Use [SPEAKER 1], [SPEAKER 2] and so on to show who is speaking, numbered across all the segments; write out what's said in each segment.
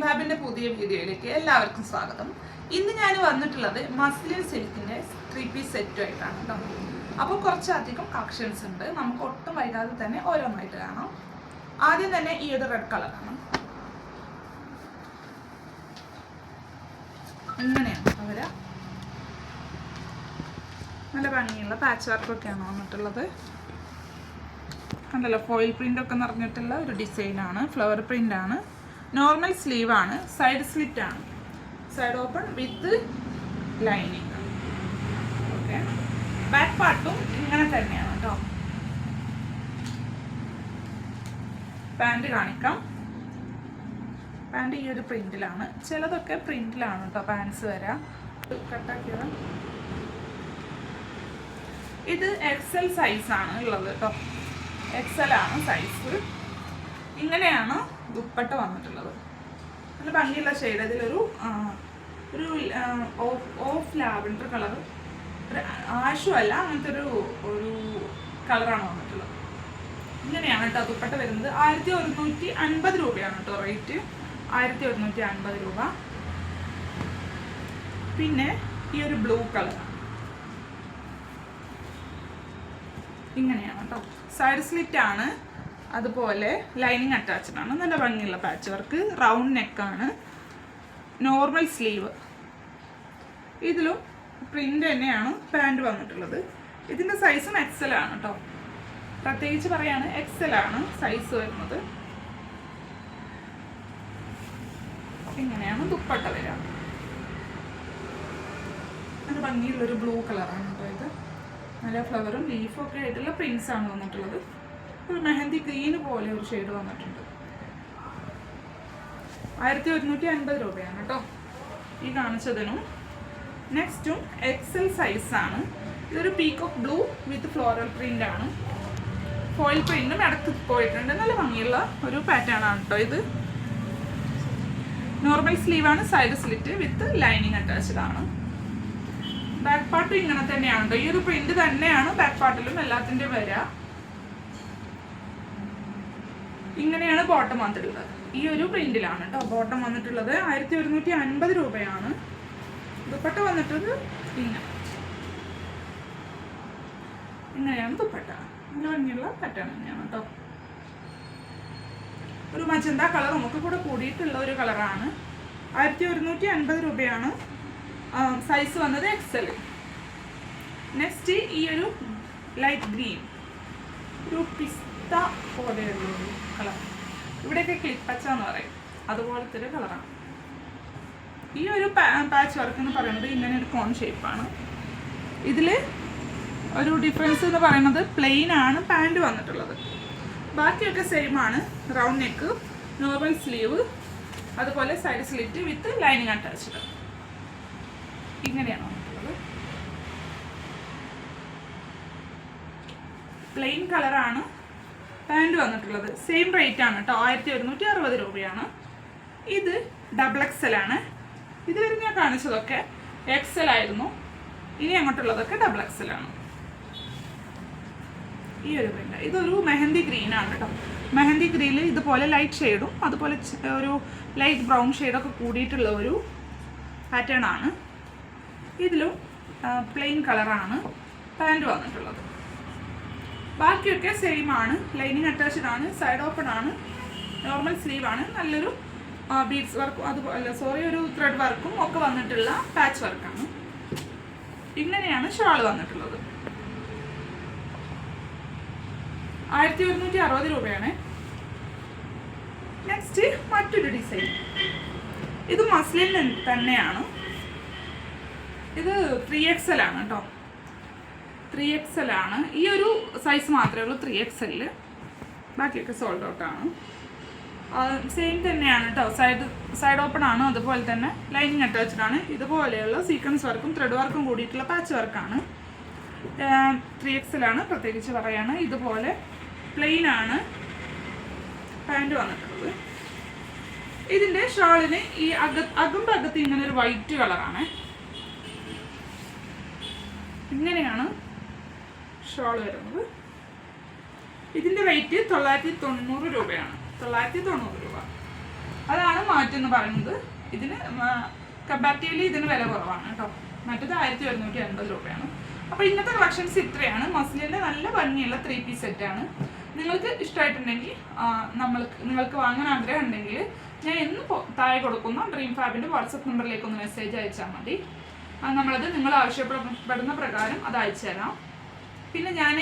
[SPEAKER 1] ഫാബിന്റെ പുതിയ വീഡിയോയിലേക്ക് എല്ലാവർക്കും സ്വാഗതം. ഇന്ന് ഞാൻ വന്നിട്ടുള്ളത് മസ്ലിൻ സിൽക്കിന്റെ 3 പീസ് സെറ്റുമായിട്ടാണ് കേട്ടോ. അപ്പോൾ കുറച്ചധികം കളക്ഷൻസ് ഉണ്ട്. നമുക്ക് ഒട്ടും വൈകാതെ തന്നെ ഓരോന്നായിട്ട് കാണാം. ആദ്യം തന്നെ ഈ ഒരു റെഡ് കളറാണ്. ഇങ്ങനെയാണ് അവര് നല്ല ഭംഗിയുള്ള പാച്ച് വർക്കൊക്കെയാണ് വന്നിട്ടുള്ളത്. കണ്ടല്ലോ, ഫോയിൽ പ്രിന്റ് ഒക്കെ നിറഞ്ഞിട്ടുള്ള ഒരു ഡിസൈനാണ്. ഫ്ലവർ പ്രിന്റ് ആണ്. നോർമൽ സ്ലീവ് ആണ്. സൈഡ് സ്ലിറ്റ് ആണ്. Side open with lining. Okay, back പാർട്ടും ഇങ്ങനെ തന്നെയാണ് കേട്ടോ. പാൻറ് കാണിക്കാം. പാൻറ് ഈ ഒരു പ്രിന്റിലാണ്. ചിലതൊക്കെ പ്രിന്റിലാണ് കേട്ടോ പാൻസ് വരാം. കട്ടാക്കിയത് ഇത് എക്സൽ സൈസാണ് ഉള്ളത് കേട്ടോ. എക്സൽ ആണ് സൈസ്. ഇങ്ങനെയാണ് ദുപ്പട്ട വന്നിട്ടുള്ളത്. നല്ല ഭംഗിയുള്ള ഷെയ്ഡ്. ഇതിലൊരു ഓഫ് ലാവൻഡർ കളർ, ആഷും അല്ല, അങ്ങനത്തെ ഒരു കളറാണ് വന്നിട്ടുള്ളത്. ഇങ്ങനെയാണ് കേട്ടോ ദുപ്പട്ട വരുന്നത്. 1150 രൂപയാണ് കേട്ടോ റേറ്റ്. 1150 രൂപ. പിന്നെ ഈ ഒരു ബ്ലൂ കളറാണ്. ഇങ്ങനെയാണ് കേട്ടോ. സൈഡ് സ്ലിറ്റ് ആണ്. അതുപോലെ ലൈനിങ് അറ്റാച്ച്ഡ് ആണ്. നല്ല ഭംഗിയുള്ള പാച്ച് വർക്ക്. റൗണ്ട് നെക്കാണ്. Normal sleeve. ഇതിലും പ്രിന്റ് തന്നെയാണ് പാൻറ് വന്നിട്ടുള്ളത്. ഇതിൻ്റെ സൈസും എക്സൽ ആണ് കേട്ടോ. പ്രത്യേകിച്ച് പറയാണ്, എക്സൽ ആണ് സൈസ് വരുന്നത്. ഇങ്ങനെയാണ് ദുപ്പട്ട വരിക. നല്ല ഭംഗിയുള്ളൊരു ബ്ലൂ കളറാണ് കേട്ടോ ഇത്. നല്ല ഫ്ലവറും ലീഫും ഒക്കെ ആയിട്ടുള്ള പ്രിന്റ്സ് ആണ് വന്നിട്ടുള്ളത്. ഒരു മെഹന്തി ഗ്രീന് പോലെ ഒരു ഷെയ്ഡ് വന്നിട്ടുണ്ട്. 1150 രൂപയാണ് കേട്ടോ ഈ കാണിച്ചതിനും. നെക്സ്റ്റും എക്സൽ സൈസാണ്. ഇതൊരു പീകോക്ക് ബ്ലൂ വിത്ത് ഫ്ലോറൽ പ്രിന്റ് ആണ്. ഫോയിൽ പ്രിന്റും ഇടയ്ക്ക് പോയിട്ടുണ്ട്. നല്ല ഭംഗിയുള്ള ഒരു പാറ്റേൺ ആണ് കേട്ടോ ഇത്. നോർമൽ സ്ലീവ് ആണ്. Side slit with lining attached ആണ്. ബാക്ക് പാർട്ട് ഇങ്ങനെ തന്നെയാണ് കേട്ടോ. ഈ ഒരു പ്രിന്റ് തന്നെയാണ് ബാക്ക് പാർട്ടിലും എല്ലാത്തിൻ്റെ വരിക. ഇങ്ങനെയാണ് ബോട്ടം വന്നിട്ടുള്ളത്. ഈ ഒരു പ്രിന്റിലാണ് കേട്ടോ ബോട്ടം വന്നിട്ടുള്ളത്. 1150 രൂപയാണ്. ദുപ്പട്ട വന്നിട്ടത് ഇങ്ങനെയാണ് ദുപ്പട്ട. നല്ല ഭംഗിയുള്ള പാറ്റേൺ തന്നെയാണ് കേട്ടോ. ഒരു മജന്ത കളർ നമുക്ക് കൂടെ കൂടിയിട്ടുള്ള ഒരു കളറാണ്. 1150 രൂപയാണ്. സൈസ് വന്നത് എക്സൽ. നെക്സ്റ്റ് ഈ ഒരു ലൈറ്റ് ഗ്രീൻ, ഒരു പിസ്ത പോലെയുള്ള ഒരു കളർ. ഇവിടെയൊക്കെ ക്ലിപ്പച്ച എന്ന് പറയും, അതുപോലത്തെ ഒരു കളറാണ്. ഈ ഒരു പാച്ച് വർക്ക് എന്ന് പറയുന്നത് ഇങ്ങനെ ഒരു കോൺ ഷേപ്പാണ്. ഇതിൽ ഒരു ഡിഫറൻസ് എന്ന് പറയുന്നത് പ്ലെയിൻ ആണ് പാൻറ് വന്നിട്ടുള്ളത്. ബാക്കിയൊക്കെ സെയിം ആണ്. റൗണ്ട് നെക്ക്, നോർമൽ സ്ലീവ്, അതുപോലെ side slit with lining attached. ഇങ്ങനെയാണ് വന്നിട്ടുള്ളത്. പ്ലെയിൻ കളറാണ് പാൻറ് വന്നിട്ടുള്ളത്. സെയിം റേറ്റ് ആണ് കേട്ടോ. 1160 രൂപയാണ്. ഇത് ഡബിൾ എക്സൽ ആണ്. ഇതുവരെ ഞാൻ കാണിച്ചതൊക്കെ എക്സൽ ആയിരുന്നു. ഇനി അങ്ങോട്ടുള്ളതൊക്കെ ഡബിൾ എക്സൽ ആണ്. ഈ ഒരു പ്രിന്റ് ഇതൊരു മെഹന്തി ഗ്രീൻ ആണ് കേട്ടോ. മെഹന്തി ഗ്രീനിൽ ഇതുപോലെ ലൈറ്റ് ഷെയ്ഡും അതുപോലെ ഒരു ലൈറ്റ് ബ്രൗൺ ഷെയ്ഡൊക്കെ കൂടിയിട്ടുള്ള ഒരു പാറ്റേൺ ആണ്. ഇതിലും പ്ലെയിൻ കളറാണ് പാൻറ് വന്നിട്ടുള്ളത്. ബാക്കിയൊക്കെ സെയിം ആണ്. ലൈനിങ് അറ്റാച്ച്ഡ് ആണ്. സൈഡ് ഓപ്പൺ ആണ്. നോർമൽ സ്ലീവ് ആണ്. നല്ലൊരു ബീഡ്സ് വർക്കും അതുപോലെ ഒരു ത്രെഡ് വർക്കും ഒക്കെ വന്നിട്ടുള്ള പാച്ച് വർക്കാണ്. ഇങ്ങനെയാണ് ഷാൾ വന്നിട്ടുള്ളത്. 1160 രൂപയാണ്. നെക്സ്റ്റ് മറ്റൊരു ഡിസൈൻ. ഇത് മസ്ലിൻ തന്നെയാണ്. ഇത് 3XL ആണ് കേട്ടോ. 3XL ആണ്. ഈ ഒരു സൈസ് മാത്രമേ ഉള്ളൂ 3XL. ബാക്കിയൊക്കെ സോൾഡ് ഔട്ട് ആണ്. സെയിം തന്നെയാണ് കേട്ടോ. സൈഡ് ഓപ്പൺ ആണ്. അതുപോലെ തന്നെ ലൈനിങ് അറ്റാച്ച്ഡ് ആണ്. ഇതുപോലെയുള്ള സീക്വൻസ് വർക്കും ത്രെഡ് വർക്കും കൂടിയിട്ടുള്ള പാച്ച് വർക്കാണ്. 3XL ആണ്. പ്രത്യേകിച്ച് പറയാണ്. ഇതുപോലെ പ്ലെയിൻ ആണ് പാൻറ് വന്നിട്ടുള്ളത്. ഇതിൻ്റെ ഷാളിന് ഈ അകമ്പകത്ത് ഇങ്ങനെ ഒരു വൈറ്റ് കളറാണ്. ഇങ്ങനെയാണ് ഷോൾ വരുന്നത്. ഇതിൻ്റെ റേറ്റ് 990 രൂപയാണ്. 990 രൂപ. അതാണ് മാറ്റം എന്ന് പറയുന്നത് ഇതിന് കമ്പാരിറ്റീവ്ലി ഇതിന് വില കുറവാണ് കേട്ടോ. മറ്റത് 1150 രൂപയാണ്. അപ്പോൾ ഇന്നത്തെ കളക്ഷൻസ് ഇത്രയാണ്. മസ്ലിൻ്റെ നല്ല ഭംഗിയുള്ള 3 പീസ് സെറ്റാണ്. നിങ്ങൾക്ക് ഇഷ്ടമായിട്ടുണ്ടെങ്കിൽ നിങ്ങൾക്ക് വാങ്ങാൻ ആഗ്രഹം ഉണ്ടെങ്കിൽ ഞാൻ എന്ന് താഴെ കൊടുക്കുന്ന ഡ്രീം ഫാബിൻ്റെ വാട്സപ്പ് നമ്പറിലേക്ക് ഒന്ന് മെസ്സേജ് അയച്ചാൽ മതി. നമ്മളത് നിങ്ങൾ ആവശ്യപ്പെടുന്ന പ്രകാരം അത് അയച്ചു തരാം. പിന്നെ ഞാൻ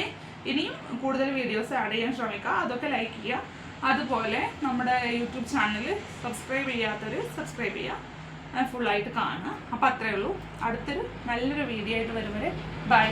[SPEAKER 1] ഇനിയും കൂടുതൽ വീഡിയോസ് ആഡ് ചെയ്യാൻ ശ്രമിക്കാം. അതൊക്കെ ലൈക്ക് ചെയ്യുക. അതുപോലെ നമ്മുടെ യൂട്യൂബ് ചാനൽ സബ്സ്ക്രൈബ് ചെയ്യാത്തവർ സബ്സ്ക്രൈബ് ചെയ്യുക, ഫുള്ളായിട്ട് കാണുക. അപ്പോൾ അത്രയേ ഉള്ളൂ. അടുത്തൊരു നല്ലൊരു വീഡിയോ ആയിട്ട് വരും വരെ ബൈ.